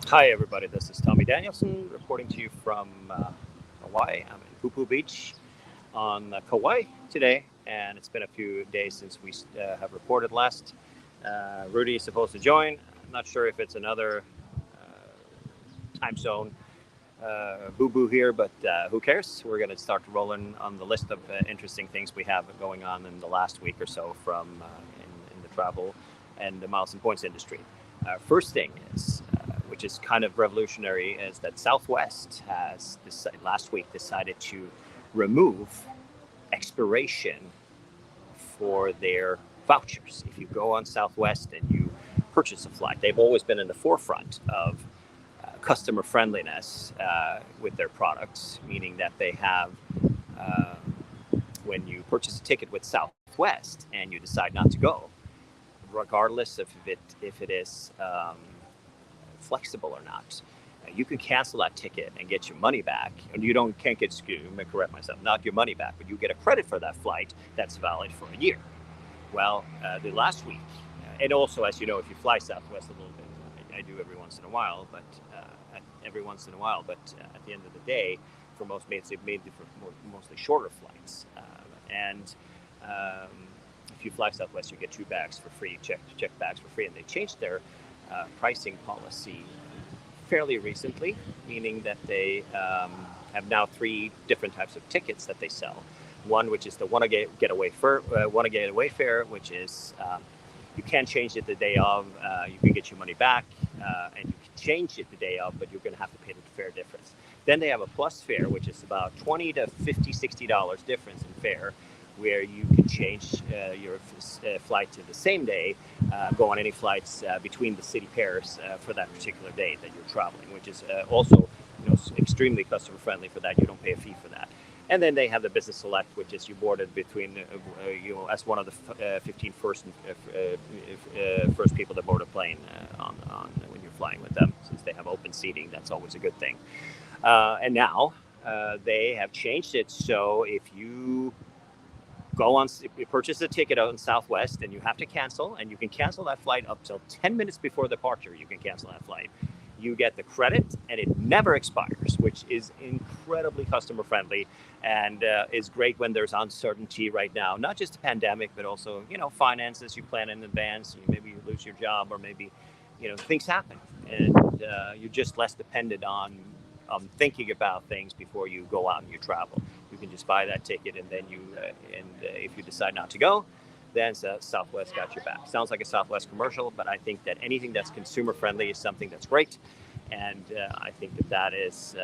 Hi, everybody. This is Tommy Danielson reporting to you from Hawaii. I'm in Pupu Beach on Kauai today, and it's been a few days since we have reported last. Rudy is supposed to join. I'm not sure if it's another time zone boo boo here, but who cares? We're going to start rolling on the list of interesting things we have going on in the last week or so from in the travel and the miles and points industry. First thing is, which is kind of revolutionary, is that Southwest has last week decided to remove expiration for their vouchers. If you go on Southwest and you purchase a flight, they've always been in the forefront of customer friendliness with their products, meaning that they have, uh, when you purchase a ticket with Southwest and you decide not to go, regardless if it is flexible or not, you can cancel that ticket and get your money back. And you don't can't get let me correct myself, not your money back, but you get a credit for that flight that's valid for a year. Well, the last week, and also, as you know, if you fly Southwest a little bit, I do every once in a while, but at the end of the day, for most mates, they've made for mostly shorter flights. And if you fly Southwest, you get two bags for free, check bags for free, and they changed their pricing policy fairly recently, meaning that they have now three different types of tickets that they sell. One, which is the want to get away fare, which is you can change it the day of. You can get your money back, and you can change it the day of, but you're going to have to pay the fare difference. Then they have a plus fare, which is about $20 to $50, $60 difference in fare, where you can change your flight to the same day, go on any flights between the city pairs for that particular day that you're traveling, which is also extremely customer friendly for that. You don't pay a fee for that. And then they have the business select, which is you boarded between, as one of the 15 first people to board a plane on when you're flying with them, since they have open seating. That's always a good thing. And now they have changed it so if you purchase a ticket on Southwest and you have to cancel, and you can cancel that flight up till 10 minutes before departure. You can cancel that flight. You get the credit, and it never expires, which is incredibly customer friendly and is great when there's uncertainty right now. Not just the pandemic, but also finances. You plan in advance. Maybe you lose your job, or maybe things happen, and you're just less dependent on thinking about things before you go out and you travel. You can just buy that ticket, and then if you decide not to go, then Southwest got your back. Sounds like a Southwest commercial, but I think that anything that's consumer friendly is something that's great, and I think that is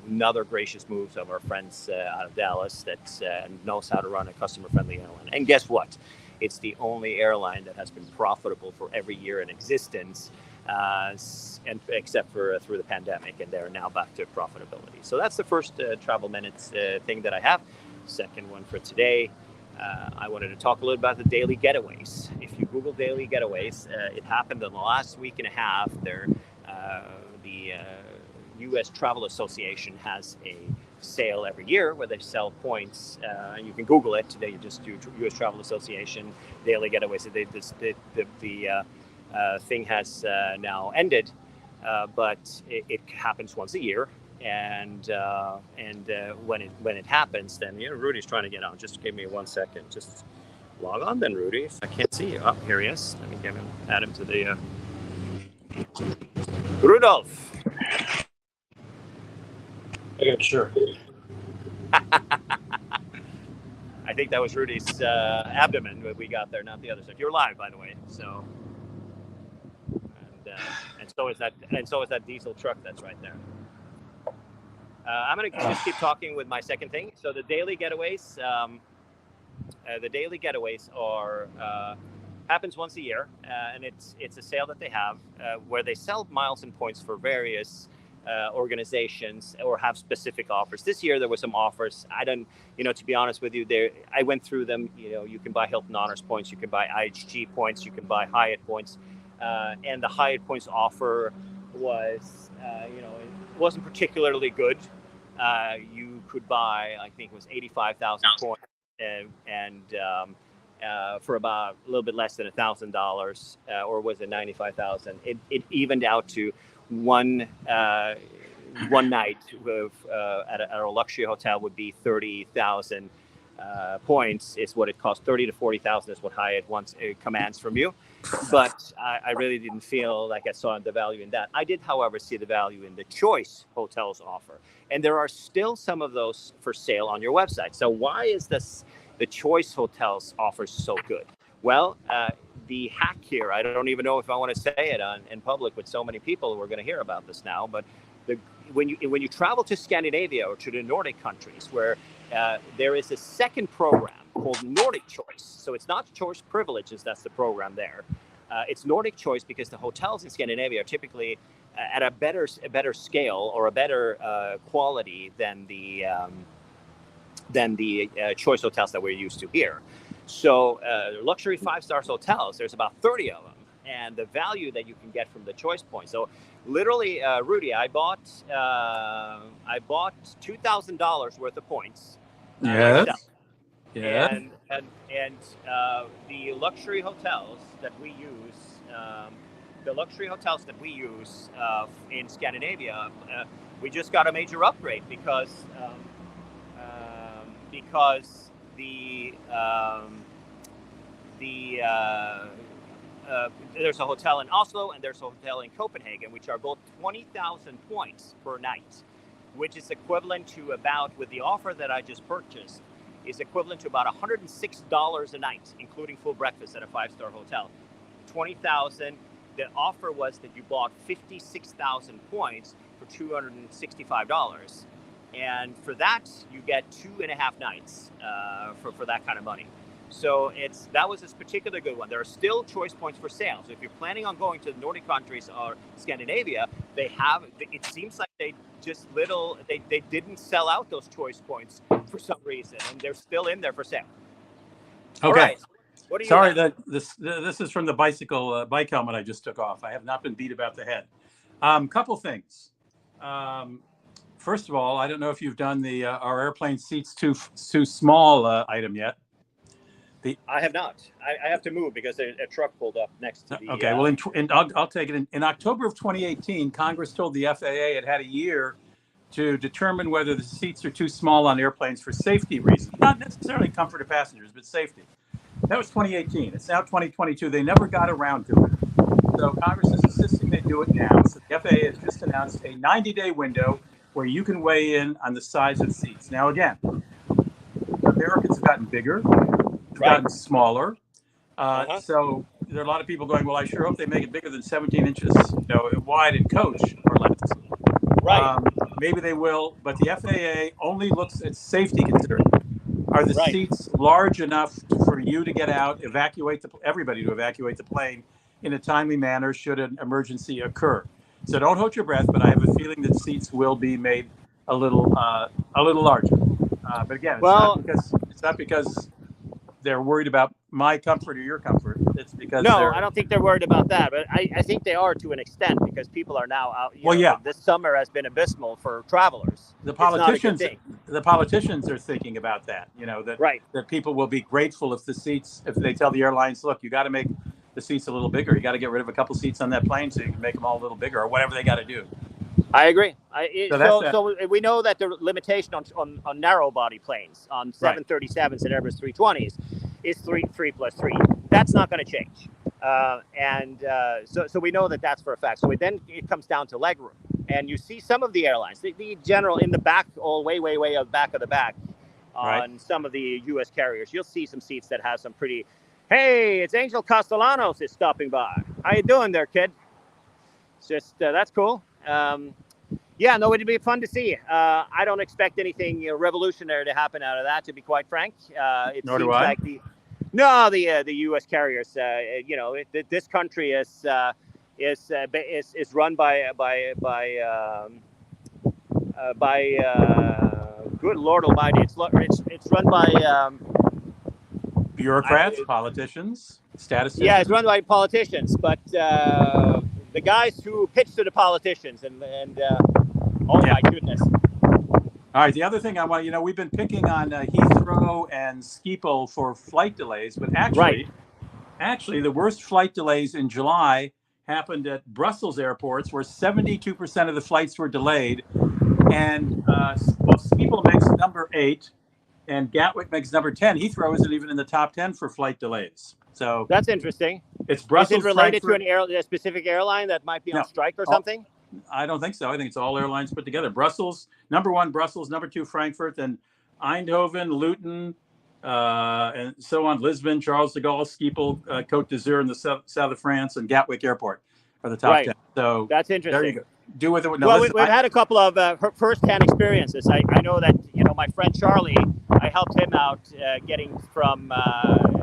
another gracious move of our friends out of Dallas that knows how to run a customer friendly airline. And guess what? It's the only airline that has been profitable for every year in existence, and except for through the pandemic, and they're now back to profitability. So that's the first travel minutes thing that I have. Second one for today, I wanted to talk a little about the daily getaways. If you Google daily getaways, it happened in the last week and a half. The U.S. Travel Association has a sale every year where they sell points. You can Google it. They just do U.S. Travel Association daily getaways. The thing has now ended, but it happens once a year. And when it happens, then Rudy's trying to get on. Just give me 1 second. Just log on, then, Rudy. I can't see you. Oh, here he is. Let me add him to the Rudolph. Yeah, sure. I think that was Rudy's abdomen that we got there, not the other side. You're live, by the way. So, and so is that diesel truck that's right there. I'm going to just keep talking with my second thing. So the daily getaways are happens once a year, and it's a sale that they have where they sell miles and points for various organizations or have specific offers. This year there were some offers. I don't, to be honest with you, I went through them. You can buy Hilton Honors points, you can buy IHG points, you can buy Hyatt points, and the Hyatt points offer was, it wasn't particularly good. You could buy, I think it was 85,000 points, and for about a little bit less than $1,000, or was it 95,000? It evened out to one night at a luxury hotel would be 30,000 points. Is what it costs. 30 to 40,000 is what Hyatt wants commands from you. But I really didn't feel like I saw the value in that. I did, however, see the value in the Choice Hotels offer, and there are still some of those for sale on your website. So why is the Choice Hotels offer so good? Well, the hack here, I don't even know if I want to say it in public with so many people who are going to hear about this now, but when you travel to Scandinavia or to the Nordic countries, where there is a second program called Nordic Choice. So it's not Choice Privileges, that's the program there. It's Nordic Choice because the hotels in Scandinavia are typically at a better scale or a better quality than the Choice hotels that we're used to here. So luxury 5-star hotels, there's about 30 of them, and the value that you can get from the Choice points. So literally, Rudy, I bought $2,000 worth of points. Yes. Yeah. And the luxury hotels that we use, in Scandinavia, we just got a major upgrade because there's a hotel in Oslo and there's a hotel in Copenhagen, which are both 20,000 points per night, which is equivalent to about, with the offer that I just purchased, is equivalent to about $106 a night, including full breakfast at a 5-star hotel. 20,000. The offer was that you bought 56,000 points for $265, and for that you get 2.5 nights for that kind of money. So that was this particular good one. There are still Choice points for sale. So if you're planning on going to the Nordic countries or Scandinavia, it seems like they didn't sell out those Choice points for some reason, and they're still in there for sale. Okay. All right. What do you Sorry have? that this is from the bike helmet I just took off. I have not been beat about the head. Couple things. First of all, I don't know if you've done the our airplane seats too small item yet. I have not. I have to move because a truck pulled up next to the. Okay, well, I'll take it. In October of 2018, Congress told the FAA it had a year to determine whether the seats are too small on airplanes for safety reasons, not necessarily comfort of passengers, but safety. That was 2018. It's now 2022. They never got around to it. So Congress is insisting they do it now. So the FAA has just announced a 90-day window where you can weigh in on the size of seats. Now, again, Americans have gotten bigger, gotten smaller. So there are a lot of people going, well, I sure hope they make it bigger than 17 inches wide in coach or less. Right. Maybe they will, but the FAA only looks at safety considerations. Are the seats large enough for you to get out, everybody to evacuate the plane in a timely manner should an emergency occur? So don't hold your breath, but I have a feeling that seats will be made a little larger. But again, it's not because they're worried about my comfort or your comfort. It's because I don't think they're worried about that, but I think they are to an extent because people are now out. This summer has been abysmal for travelers. The politicians are thinking about that. That people will be grateful if they tell the airlines, look, you got to make the seats a little bigger. You got to get rid of a couple seats on that plane so you can make them all a little bigger or whatever they got to do. I agree. So we know that the limitation on narrow body planes, on 737s and Airbus 320s, is 3+3. That's not going to change. So we know that that's for a fact. So then it comes down to legroom. And you see some of the airlines, the general in the back, all way at the back of the back, on some of the U.S. carriers, you'll see some seats that have some pretty, hey, it's Angel Castellanos is stopping by. How you doing there, kid? It's just, that's cool. It'd be fun to see. I don't expect anything revolutionary to happen out of that, to be quite frank. Nor do I. The U.S. carriers. This country is run by good Lord Almighty. It's run by bureaucrats, politicians, statisticians. Yeah, it's run by politicians, but the guys who pitch to the politicians and my goodness. All right, the other thing I want, we've been picking on Heathrow and Schiphol for flight delays, but actually the worst flight delays in July happened at Brussels airports, where 72% of the flights were delayed. And Schiphol makes number 8, and Gatwick makes number 10. Heathrow isn't even in the top 10 for flight delays. So That's interesting. it's Brussels. Is it related Frankfurt. to a specific airline that might be on No. strike or something? I don't think so. I think it's all airlines put together. Brussels, number 1, Brussels, number 2, Frankfurt, then Eindhoven, Luton, and so on. Lisbon, Charles de Gaulle, Schiphol, Côte d'Azur in the south of France, and Gatwick Airport are the top 10. So that's interesting. There you go. Do with it. No, well, listen, we've had a couple of first-hand experiences. I know that my friend Charlie, I helped him out getting from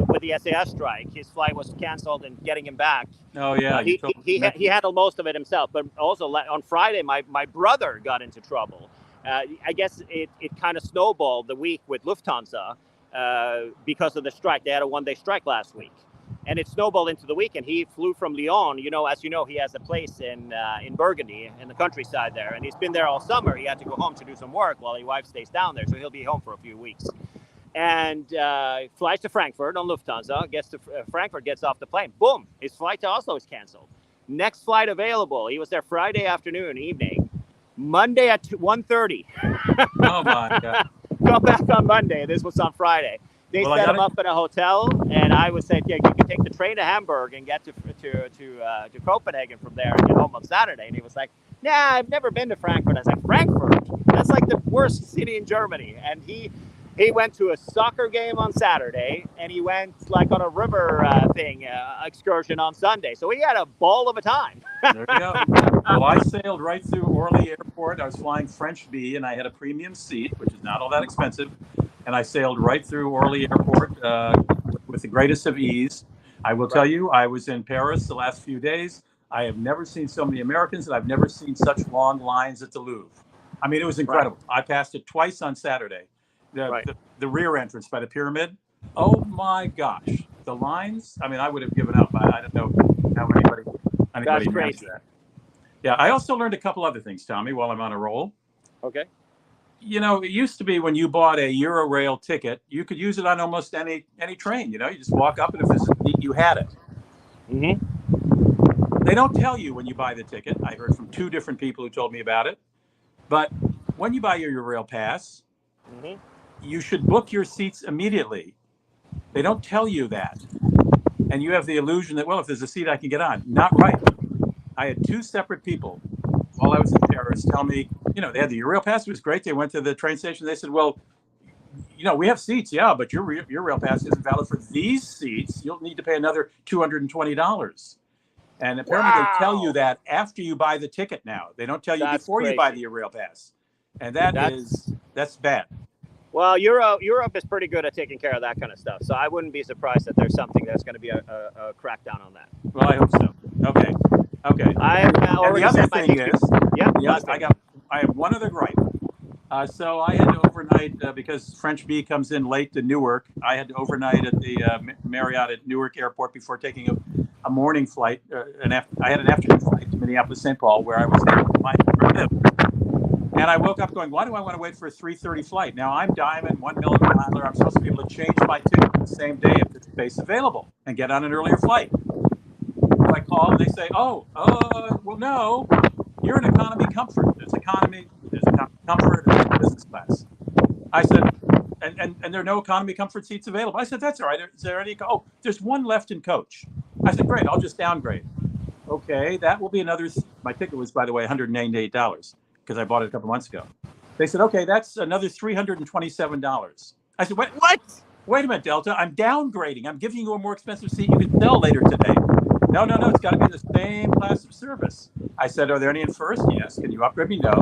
with the SAS strike. His flight was canceled and getting him back. Oh yeah, he handled most of it himself. But also on Friday, my brother got into trouble. I guess it kind of snowballed the week with Lufthansa because of the strike. They had a one-day strike last week. And it snowballed into the weekend. He flew from Lyon. As you know, he has a place in Burgundy, in the countryside there. And he's been there all summer. He had to go home to do some work while his wife stays down there. So he'll be home for a few weeks. And flies to Frankfurt on Lufthansa. Gets to Frankfurt, gets off the plane. Boom! His flight to Oslo is canceled. Next flight available. He was there Friday afternoon, evening. Monday at 1:30. Oh, my God. Come back on Monday. This was on Friday. They set him up in a hotel, and I was saying, yeah, you can take the train to Hamburg and get to Copenhagen from there and get home on Saturday. And he was like, nah, I've never been to Frankfurt. I was like, Frankfurt? That's like the worst city in Germany. And he went to a soccer game on Saturday, and he went like on a river excursion on Sunday. So he had a ball of a time. There you go. Well, I sailed right through Orly Airport. I was flying French B, and I had a premium seat, which is not all that expensive. And I sailed right through Orly Airport with the greatest of ease. I will tell you, I was in Paris the last few days. I have never seen so many Americans, and I've never seen such long lines at the Louvre. I mean, it was incredible. Right. I passed it twice on Saturday. The rear entrance by the pyramid. Oh, my gosh. The lines, I mean, I would have given up. I don't know how anybody managed that. Yeah, I also learned a couple other things, Tommy, while I'm on a roll. Okay. It used to be when you bought a Eurail ticket, you could use it on almost any train. You just walk up, and if there's a seat, you had it. Mm-hmm. They don't tell you when you buy the ticket. I heard from 2 different people who told me about it. But when you buy your Eurail pass, you should book your seats immediately. They don't tell you that. And you have the illusion that, well, if there's a seat I can get on. Not right. I had 2 separate people while I was in Paris tell me, they had the Eurail pass. It was great. They went to the train station. They said, well, we have seats. Yeah, but your Eurail pass isn't valid for these seats. You'll need to pay another $220. And apparently they tell you that after you buy the ticket now. They don't tell you before you buy the Eurail pass. And that's bad. Well, Europe is pretty good at taking care of that kind of stuff. So I wouldn't be surprised that there's something that's going to be a crackdown on that. Well, I hope so. Okay. I've already and the other thing is, I have one other gripe. So I had to overnight because French B comes in late to Newark. I had to overnight at the Marriott at Newark Airport before taking a morning flight. I had an afternoon flight to Minneapolis-St. Paul, where I was there with my live. And I woke up going, why do I want to wait for a 3:30 flight? Now I'm Diamond, 1 million miler. I'm supposed to be able to change my ticket the same day if there's space available and get on an earlier flight. So I call and they say, well, no, you're in economy comfort. There's economy comfort, and business class. I said, and there are no economy comfort seats available. I said, that's all right. Is there any? Oh, there's one left in coach. I said, great, I'll just downgrade. Okay, that will be another. My ticket was, by the way, $198 because I bought it a couple months ago. They said, okay, that's another $327. I said, what? Wait a minute, Delta. I'm downgrading. I'm giving you a more expensive seat you can sell later today. No, it's got to be in the same class of service. I said, are there any in first? Yes. Can you upgrade me? No.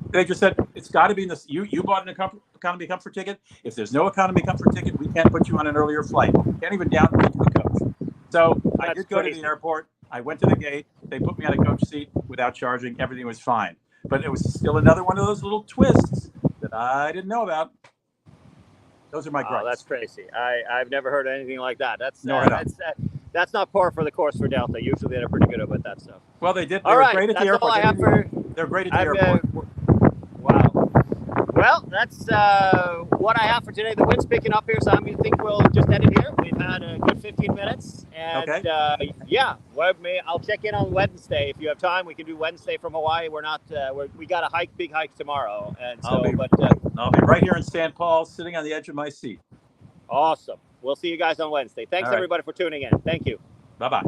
They just said, it's got to be in this. You bought an economy comfort ticket. If there's no economy comfort ticket, we can't put you on an earlier flight. We can't even downgrade to the coach. So I did go to the airport. I went to the gate. They put me on a coach seat without charging. Everything was fine. But it was still another one of those little twists that I didn't know about. Those are my gripes. Oh, that's crazy. I've never heard anything like that. That's not par for the course for Delta. Usually they're pretty good about that stuff. Well, they did. They were great at the airport. All I have They're great at the airport. Wow. Well, that's what I have for today. The wind's picking up here, so I think we'll just end it here. We've had a good 15 minutes, and Okay. yeah, I'll check in on Wednesday if you have time. We can do Wednesday from Hawaii. We're not we got a big hike tomorrow, and so I'll be right here in St. Paul, sitting on the edge of my seat. awesome. We'll see you guys on Wednesday. Thanks All right. everybody for tuning in. Thank you. Bye-bye.